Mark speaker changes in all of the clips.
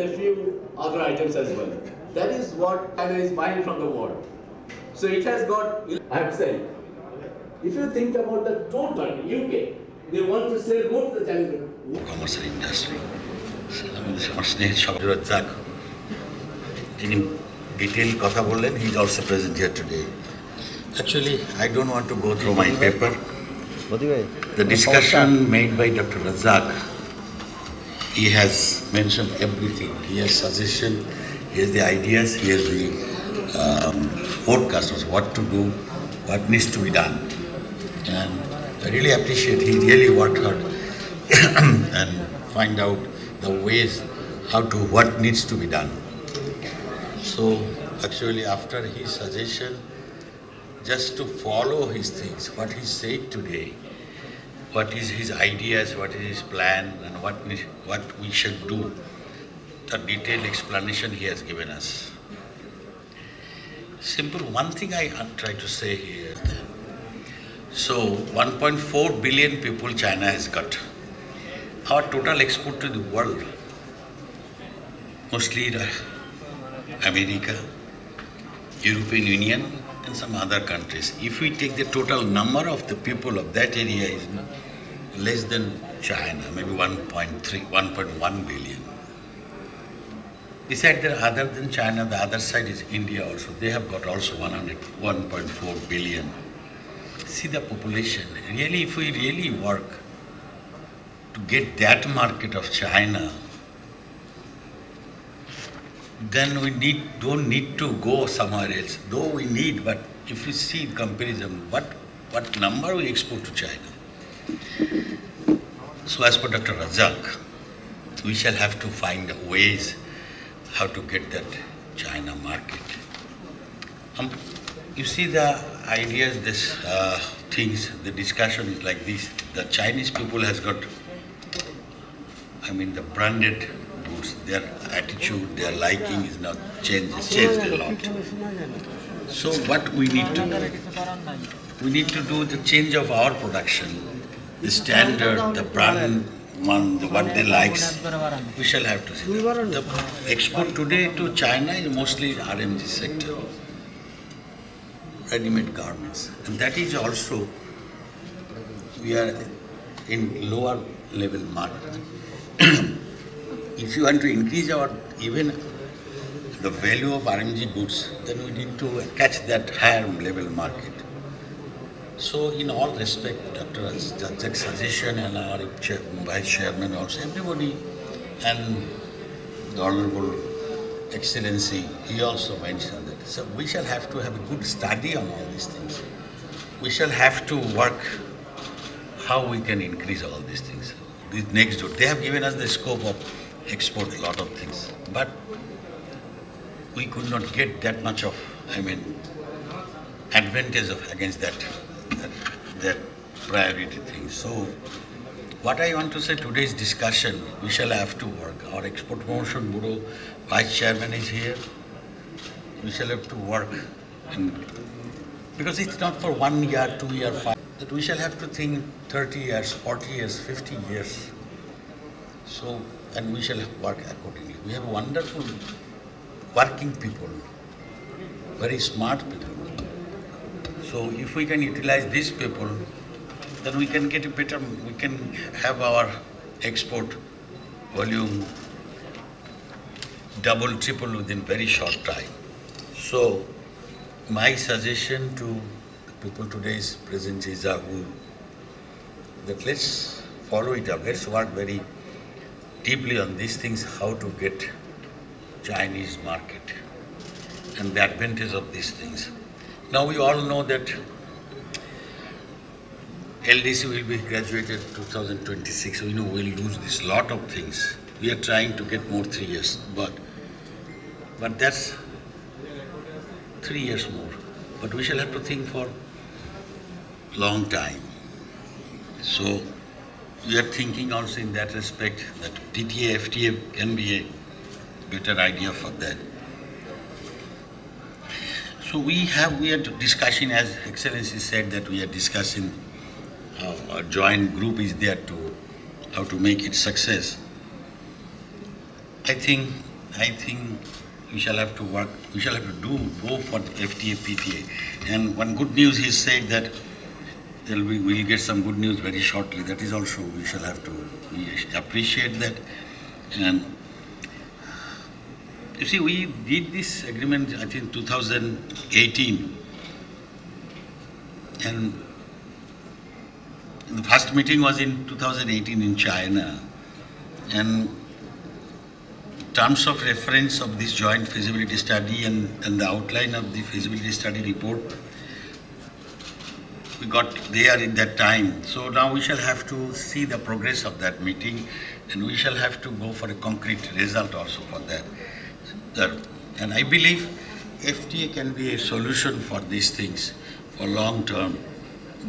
Speaker 1: a few other items as well. That is what China is buying from the world. So it has got, I am saying, if you think about the total UK, they want to sell more to the Chinese
Speaker 2: commercial industry. Shokal, in detail কথা বললেন, he is also present here today. Actually, I don't want to go through my paper. The discussion made by Dr. Razak, he has mentioned everything. He has suggestion, he has the ideas, he has the forecast of what to do, what needs to be done. And I really appreciate he really worked hard and find out the ways how to, what needs to be done. So actually after his suggestion, just to follow his things, what he said today, what is his ideas, what is his plan, and what we should do, the detailed explanation he has given us. Simple, one thing I try to say here. So 1.4 billion people China has got. Our total export to the world, mostly America, European Union, and some other countries. If we take the total number of the people of that area is less than China, maybe 1.1 billion. Besides that, other than China, the other side is India also. They have got also 1.4 billion. See the population. Really, if we really work to get that market of China, then we don't need to go somewhere else. Though we need, but if we see comparison, what number we export to China. So as per Dr. Razak, we shall have to find ways how to get that China market. You see the ideas, this things, the discussion is like this. The Chinese people has got, the branded goods, their attitude, their liking is not changed, it's changed a lot. So what we need to do? We need to do the change of our production, the standard, the brand one, what they likes, we shall have to see. The export today to China is mostly RMG sector, ready-made garments. And that is also, we are in lower level market. If you want to increase our, even the value of RMG goods, then we need to catch that higher level market. So in all respect, Dr. Razak's suggestion and our Vice Chairman also, everybody, and the Honorable Excellency, he also mentioned that. So we shall have to have a good study on all these things. We shall have to work how we can increase all these things. This next door, they have given us the scope of export a lot of things, but we could not get that much of, advantage of against that priority thing. So what I want to say, today's discussion, we shall have to work. Our Export Promotion Bureau Vice Chairman is here. We shall have to work, because it's not for 1 year, 2 year, 5. That we shall have to think 30 years, 40 years, 50 years. So, and we shall work accordingly. We have wonderful working people, very smart people. So if we can utilize these people, then we can get a better, we can have our export volume double, triple within very short time. So my suggestion to the people today's present is that let's follow it up, let's work very deeply on these things, how to get Chinese market and the advantage of these things. Now we all know that LDC will be graduated 2026. We know we'll lose this lot of things. We are trying to get more 3 years, but that's 3 years more. But we shall have to think for long time. So we are thinking also in that respect that TTA, FTA can be a better idea for that. So we are discussing, as Excellency said, that we are discussing, a joint group is there to how to make it success. I think I think we shall have to work, we shall have to go for the FTA, PTA. And one good news he said that we'll get some good news very shortly. That is also, we shall have to, we appreciate that. And you see, we did this agreement, I think, 2018. And the first meeting was in 2018 in China. And terms of reference of this joint feasibility study and the outline of the feasibility study report, we got there in that time. So now we shall have to see the progress of that meeting, and we shall have to go for a concrete result also for that. And I believe FTA can be a solution for these things, for long-term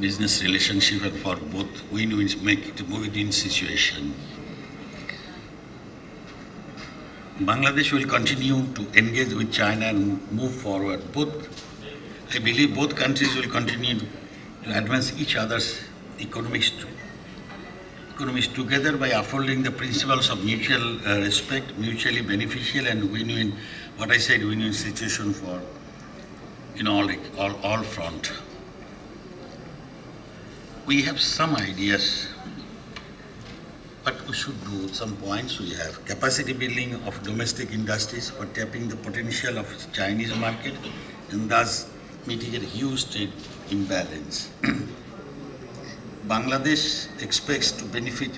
Speaker 2: business relationship and for both win-wins, make it a win-win situation. Bangladesh will continue to engage with China and move forward. I believe both countries will continue to advance each other's economies together by upholding the principles of mutual respect, mutually beneficial and win-win, what I said, win-win situation for in all front. We have some ideas. What we should do, some points we have. Capacity building of domestic industries for tapping the potential of Chinese market and thus mitigate huge trade imbalance. Bangladesh expects to benefit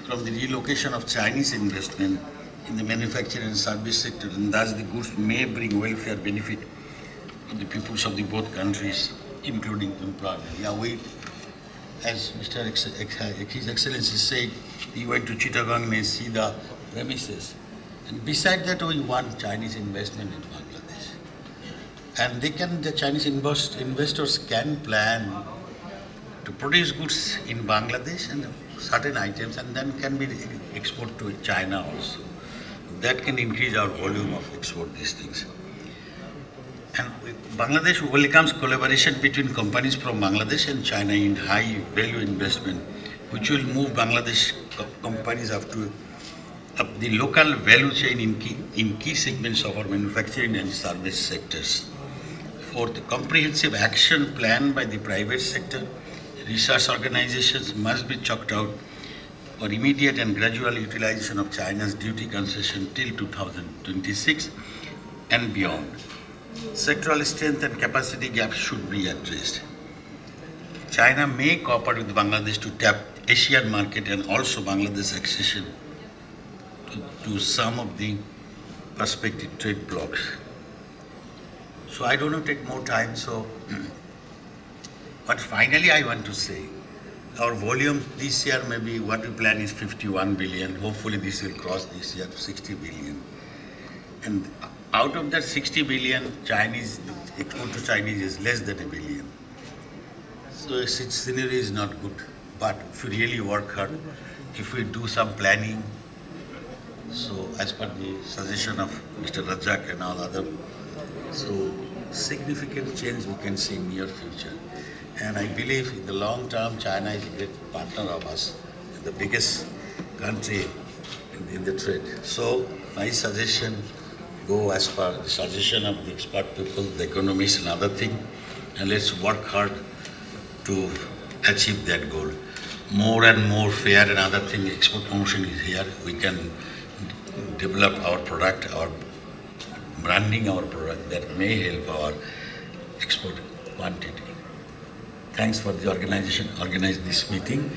Speaker 2: from the relocation of Chinese investment in the manufacturing and service sector, and thus the goods may bring welfare benefit to the peoples of the both countries, including employment. Yeah, as His Excellency said, he went to Chittagong and see the premises. And beside that, we want Chinese investment in Bangladesh. And the Chinese investors can plan to produce goods in Bangladesh and certain items, and then can be exported to China also. That can increase our volume of export these things. And Bangladesh welcomes collaboration between companies from Bangladesh and China in high value investment, which will move Bangladesh companies up the local value chain in key segments of our manufacturing and service sectors. Fourth, comprehensive action plan by the private sector, research organizations must be chalked out for immediate and gradual utilization of China's duty concession till 2026 and beyond. Sectoral strength and capacity gaps should be addressed. China may cooperate with Bangladesh to tap Asian market and also Bangladesh accession to some of the prospective trade blocks. So I don't want to take more time. So, but finally I want to say, our volume this year maybe what we plan is 51 billion. Hopefully this will cross this year to 60 billion. And out of that 60 billion, Chinese export to Chinese is less than $1 billion. So the scenery is not good. But if we really work hard, if we do some planning, so as per the suggestion of Mr. Rajak and all other, so significant change we can see in near future. And I believe in the long term, China is a great partner of us, the biggest country in the trade. So my suggestion, go as per the suggestion of the expert people, the economists and other thing, and let's work hard to achieve that goal. More and more fair and other thing, export promotion is here. We can develop our product, our branding our product that may help our export quantity. Thanks for the organization, organize this meeting.